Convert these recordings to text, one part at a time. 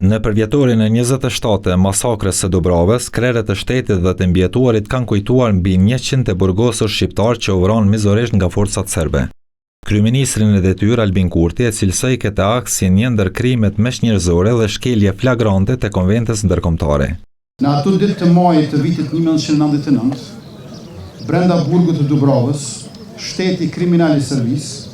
Në përvjetorin e 27 e masakrës së Dubravës, krerët e shtetit dhe të mbjetuarit kanë kujtuar mbi 100 të burgosur shqiptar që u vranë mizorisht nga forcat serbe. Kryeministri në detyrë Albin Kurti e cilësoi këtë akt si një ndër krimet meshnjërzore dhe shkelje flagrante të konventës ndërkombëtare. Në ato ditë të majit të vitit 1999, brenda burgut të Dubravës, shteti kriminal i Serbisë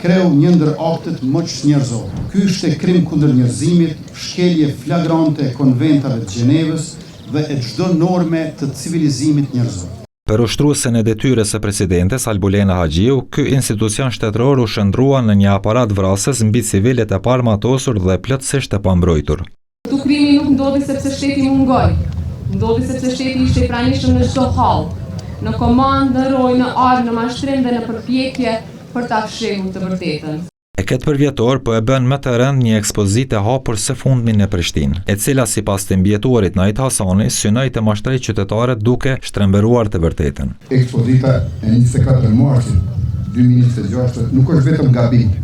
kreu një ndër aktet më njerëzore. Ky ishte krim kundër njerëzimit, shkelje flagrante e konventave të Gjenevës dhe e çdo norme të civilizimit njerëzor. Për ushtruesen e detyrës së presidentes Albulena Haxhiu, ky institucion shtetëror u shndrua në një aparat vrasës mbi civilët e parmatosur dhe plotësisht e pambrojtur. Këtu krimi nuk ndodhi sepse shteti mungoi, ndodhi sepse shteti ishte i pranishëm në çdo hall, në komandë, në roj, në ardh, në mashtrim dhe në përpjekje për ta fshehur të vërtetën. E këtë përvjetor po e bën më të rënd një ekspozitë e hapur së fundmi në Prishtinë, e cila sipas të mbjetuarit Najt Hasani synoi të mashtrojë qytetarët duke shtrembëruar të vërtetën. Ekspozita e 24 marsit 2026 nuk është vetëm gabim,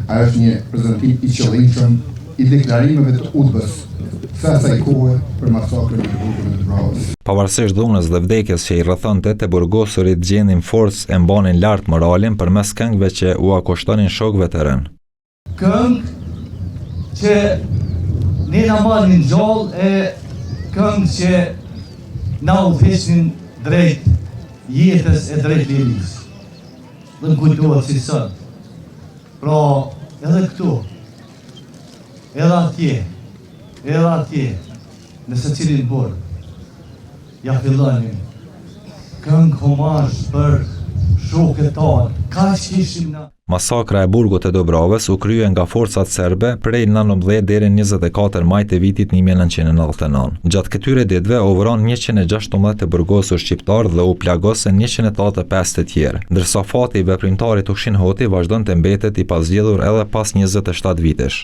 a është një prezantim i qëllimshëm i deklarimeve të UDBA-s sa asaj kohe për masakrën e burgut të Dubravës. Pavarësisht dhunës dhe vdekjes që i rrethonte, të burgosurit gjendin forcë e mbanin lart moralin përmes këngëve që u akushtonin shokëve të rënë. Këngë që ne na marrin gjallë e këngë që na udhëheqin drejt jetës e drejt lirisë. Dhe më kujtohet si sot. Pra, edhe këtu, edhe atje, në secilin burg, ja fillonin këngë homazh për shokët tanë, kaq kishim na. Masakra e burgut të Dubravës u krye nga forcat serbe prej 19 deri në 24 maj të vitit 1999. Gjatë këtyre ditëve u vranë 116 të burgosur shqiptar dhe u plagosën 185 të tjerë, ndërsa fati i veprimtarit Ukshin Hoti vazhdon të mbetet i pazgjedhur edhe pas 27 vitesh.